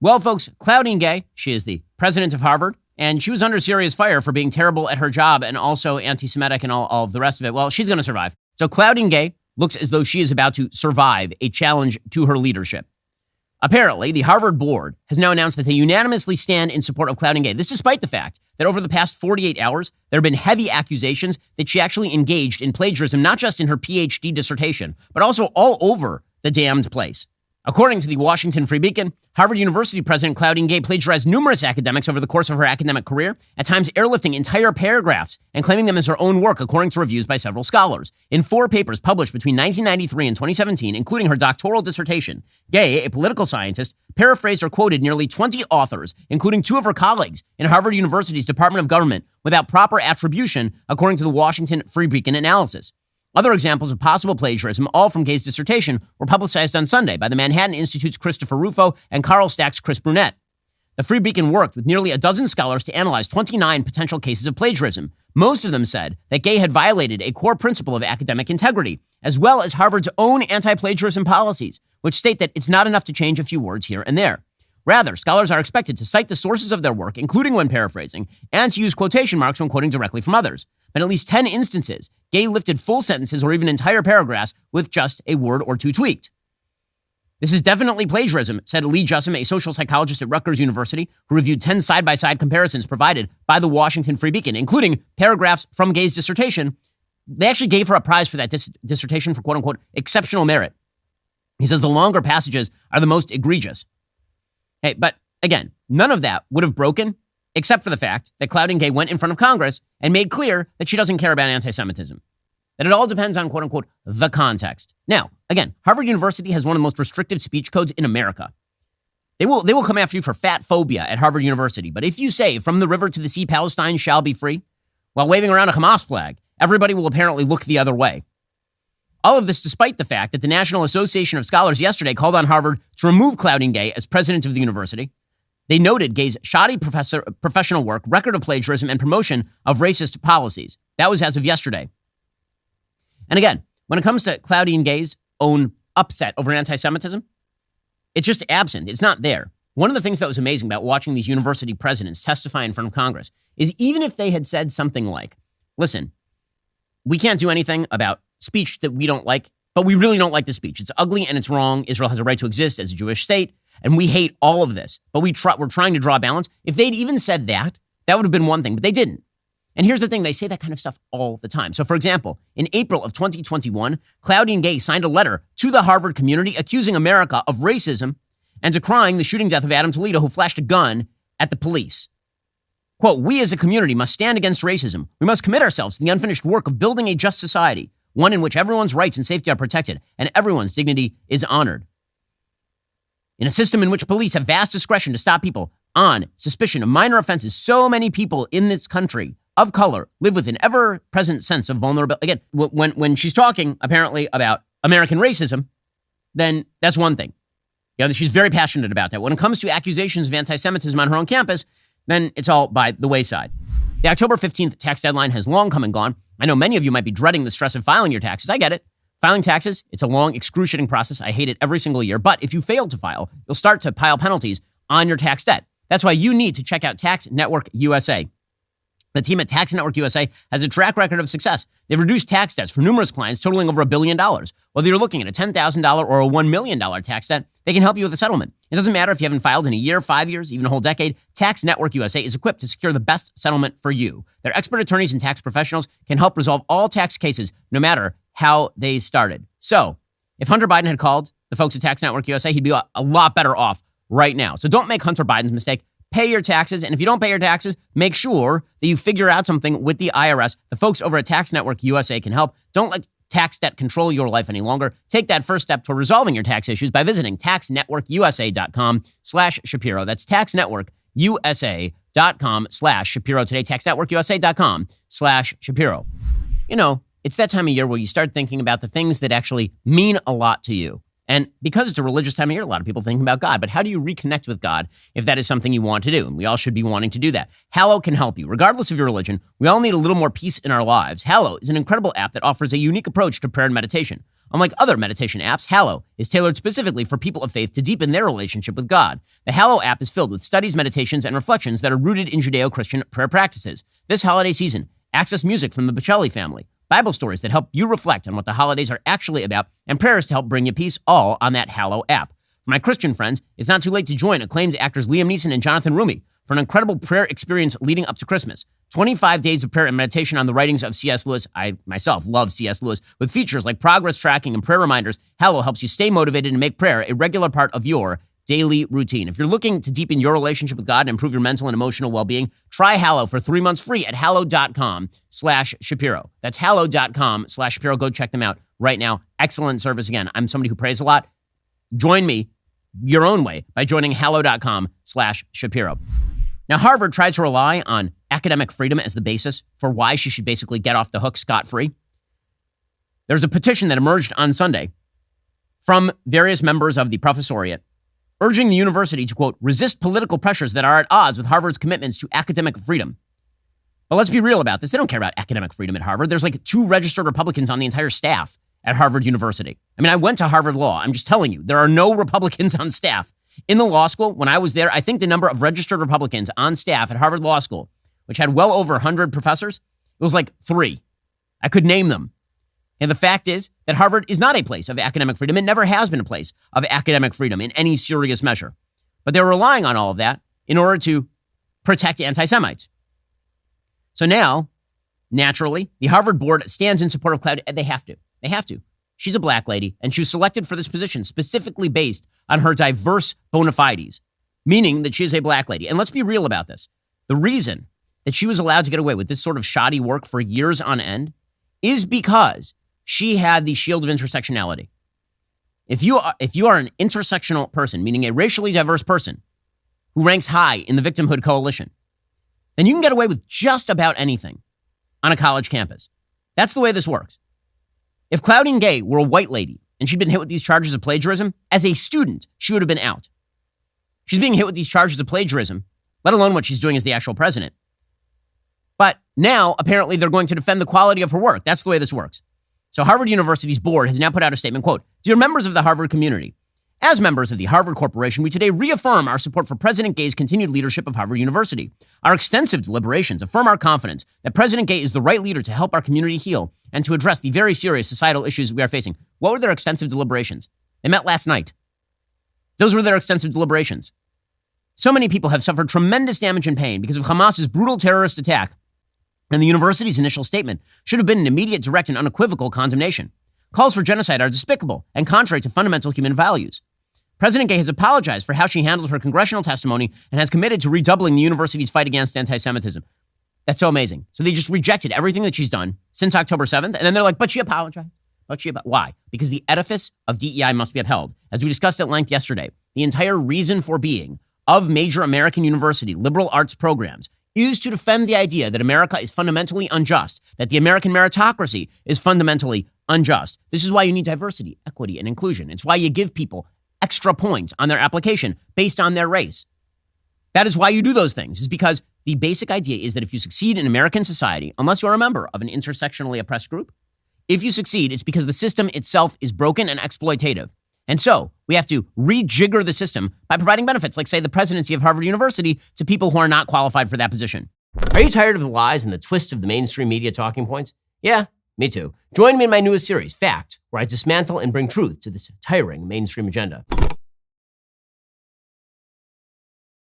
Well, folks, Claudine Gay, she is the president of Harvard, and she was under serious fire for being terrible at her job and also anti-Semitic and all of the rest of it. Well, she's going to survive. So Claudine Gay looks as though she is about to survive a challenge to her leadership. Apparently, the Harvard board has now announced that they unanimously stand in support of Claudine Gay. This despite the fact that over the past 48 hours, there have been heavy accusations that she actually engaged in plagiarism, not just in her PhD dissertation, but also all over the damned place. According to the Washington Free Beacon, Harvard University President Claudine Gay plagiarized numerous academics over the course of her academic career, at times airlifting entire paragraphs and claiming them as her own work, according to reviews by several scholars. In 4 papers published between 1993 and 2017, including her doctoral dissertation, Gay, a political scientist, paraphrased or quoted nearly 20 authors, including 2 of her colleagues in Harvard University's Department of Government, without proper attribution, according to the Washington Free Beacon analysis. Other examples of possible plagiarism, all from Gay's dissertation, were publicized on Sunday by the Manhattan Institute's Christopher Rufo and Carl Stack's Chris Brunette. The Free Beacon worked with nearly a dozen scholars to analyze 29 potential cases of plagiarism. Most of them said that Gay had violated a core principle of academic integrity, as well as Harvard's own anti-plagiarism policies, which state that it's not enough to change a few words here and there. Rather, scholars are expected to cite the sources of their work, including when paraphrasing, and to use quotation marks when quoting directly from others. But in at least 10 instances, Gay lifted full sentences or even entire paragraphs with just a word or two tweaked. This is definitely plagiarism, said Lee Jussum, a social psychologist at Rutgers University, who reviewed 10 side-by-side comparisons provided by the Washington Free Beacon, including paragraphs from Gay's dissertation. They actually gave her a prize for that dissertation for quote-unquote exceptional merit. He says the longer passages are the most egregious. Hey, but again, none of that would have broken except for the fact that Claudine Gay went in front of Congress and made clear that she doesn't care about anti-Semitism, that it all depends on, quote-unquote, the context. Now, again, Harvard University has one of the most restrictive speech codes in America. They will come after you for fat phobia at Harvard University, but if you say, from the river to the sea, Palestine shall be free, while waving around a Hamas flag, everybody will apparently look the other way. All of this despite the fact that the National Association of Scholars yesterday called on Harvard to remove Claudine Gay as president of the university. They noted Gay's shoddy professional work, record of plagiarism, and promotion of racist policies. That was as of yesterday. And again, when it comes to Claudine Gay's own upset over anti-Semitism, it's just absent. It's not there. One of the things that was amazing about watching these university presidents testify in front of Congress is even if they had said something like, listen, we can't do anything about speech that we don't like, but we really don't like the speech. It's ugly and it's wrong. Israel has a right to exist as a Jewish state, and we hate all of this, but we're trying to draw a balance. If they'd even said that, that would have been one thing, but they didn't. And here's the thing, they say that kind of stuff all the time. So for example, in April of 2021, Claudine Gay signed a letter to the Harvard community accusing America of racism and decrying the shooting death of Adam Toledo, who flashed a gun at the police. Quote, we as a community must stand against racism. We must commit ourselves to the unfinished work of building a just society, one in which everyone's rights and safety are protected and everyone's dignity is honored. In a system in which police have vast discretion to stop people on suspicion of minor offenses, so many people in this country of color live with an ever-present sense of vulnerability. Again, when she's talking apparently about American racism, then that's one thing. You know, she's very passionate about that. When it comes to accusations of anti-Semitism on her own campus, then it's all by the wayside. The October 15th tax deadline has long come and gone. I know many of you might be dreading the stress of filing your taxes. I get it. Filing taxes, it's a long, excruciating process. I hate it every single year. But if you fail to file, you'll start to pile penalties on your tax debt. That's why you need to check out Tax Network USA. The team at Tax Network USA has a track record of success. They've reduced tax debts for numerous clients totaling over $1 billion. Whether you're looking at a $10,000 or a $1 million tax debt, they can help you with a settlement. It doesn't matter if you haven't filed in a year, 5 years, even a whole decade. Tax Network USA is equipped to secure the best settlement for you. Their expert attorneys and tax professionals can help resolve all tax cases, no matter how they started. So, if Hunter Biden had called the folks at Tax Network USA, he'd be a lot better off right now. So don't make Hunter Biden's mistake. Pay your taxes, and if you don't pay your taxes, make sure that you figure out something with the IRS. The folks over at Tax Network USA can help. Don't let tax debt control your life any longer. Take that first step toward resolving your tax issues by visiting taxnetworkusa.com/Shapiro. That's taxnetworkusa.com/Shapiro today. Taxnetworkusa.com/Shapiro. You know, it's that time of year where you start thinking about the things that actually mean a lot to you. And because it's a religious time of year, a lot of people thinking about God. But how do you reconnect with God if that is something you want to do? And we all should be wanting to do that. Hallow can help you. Regardless of your religion, we all need a little more peace in our lives. Hallow is an incredible app that offers a unique approach to prayer and meditation. Unlike other meditation apps, Hallow is tailored specifically for people of faith to deepen their relationship with God. The Hallow app is filled with studies, meditations, and reflections that are rooted in Judeo-Christian prayer practices. This holiday season, access music from the Bocelli family, Bible stories that help you reflect on what the holidays are actually about, and prayers to help bring you peace, all on that Hallow app. For my Christian friends, it's not too late to join acclaimed actors Liam Neeson and Jonathan Rumi for an incredible prayer experience leading up to Christmas. 25 days of prayer and meditation on the writings of C.S. Lewis. I myself love C.S. Lewis. With features like progress tracking and prayer reminders, Hallow helps you stay motivated and make prayer a regular part of your daily routine. If you're looking to deepen your relationship with God and improve your mental and emotional well-being, try Hallow for 3 months free at hallow.com/Shapiro. That's hallow.com/Shapiro. Go check them out right now. Excellent service. Again, I'm somebody who prays a lot. Join me your own way by joining hallow.com/Shapiro. Now, Harvard tried to rely on academic freedom as the basis for why she should basically get off the hook scot-free. There's a petition that emerged on Sunday from various members of the professoriate urging the university to, quote, resist political pressures that are at odds with Harvard's commitments to academic freedom. But let's be real about this. They don't care about academic freedom at Harvard. There's like 2 registered Republicans on the entire staff at Harvard University. I mean, I went to Harvard Law. I'm just telling you, there are no Republicans on staff. In the law school, when I was there, I think the number of registered Republicans on staff at Harvard Law School, which had well over 100 professors, it was like 3. I could name them. And the fact is that Harvard is not a place of academic freedom. It never has been a place of academic freedom in any serious measure. But they're relying on all of that in order to protect anti-Semites. So now, naturally, the Harvard board stands in support of Claudine. They have to. They have to. She's a black lady, and she was selected for this position specifically based on her diverse bona fides, meaning that she is a black lady. And let's be real about this. The reason that she was allowed to get away with this sort of shoddy work for years on end is because she had the shield of intersectionality. If you are an intersectional person, meaning a racially diverse person who ranks high in the victimhood coalition, then you can get away with just about anything on a college campus. That's the way this works. If Claudine Gay were a white lady and she'd been hit with these charges of plagiarism, as a student, she would have been out. She's being hit with these charges of plagiarism, let alone what she's doing as the actual president. But now, apparently, they're going to defend the quality of her work. That's the way this works. So Harvard University's board has now put out a statement, quote, "Dear members of the Harvard community, as members of the Harvard Corporation, we today reaffirm our support for President Gay's continued leadership of Harvard University. Our extensive deliberations affirm our confidence that President Gay is the right leader to help our community heal and to address the very serious societal issues we are facing." What were their extensive deliberations? They met last night. Those were their extensive deliberations. So many people have suffered tremendous damage and pain because of Hamas's brutal terrorist attack, and the university's initial statement should have been an immediate, direct, and unequivocal condemnation. Calls for genocide are despicable and contrary to fundamental human values. President Gay has apologized for how she handled her congressional testimony and has committed to redoubling the university's fight against anti-Semitism. That's so amazing. So they just rejected everything that she's done since October 7th, and then they're like, but she apologized. Why? Because the edifice of DEI must be upheld. As we discussed at length yesterday, the entire reason for being of major American university liberal arts programs is to defend the idea that America is fundamentally unjust, that the American meritocracy is fundamentally unjust. This is why you need diversity, equity, and inclusion. It's why you give people extra points on their application based on their race. That is why you do those things, is because the basic idea is that if you succeed in American society, unless you're a member of an intersectionally oppressed group, if you succeed, it's because the system itself is broken and exploitative. And so we have to rejigger the system by providing benefits, like, say, the presidency of Harvard University to people who are not qualified for that position. Are you tired of the lies and the twists of the mainstream media talking points? Yeah, me too. Join me in my newest series, Fact, where I dismantle and bring truth to this tiring mainstream agenda.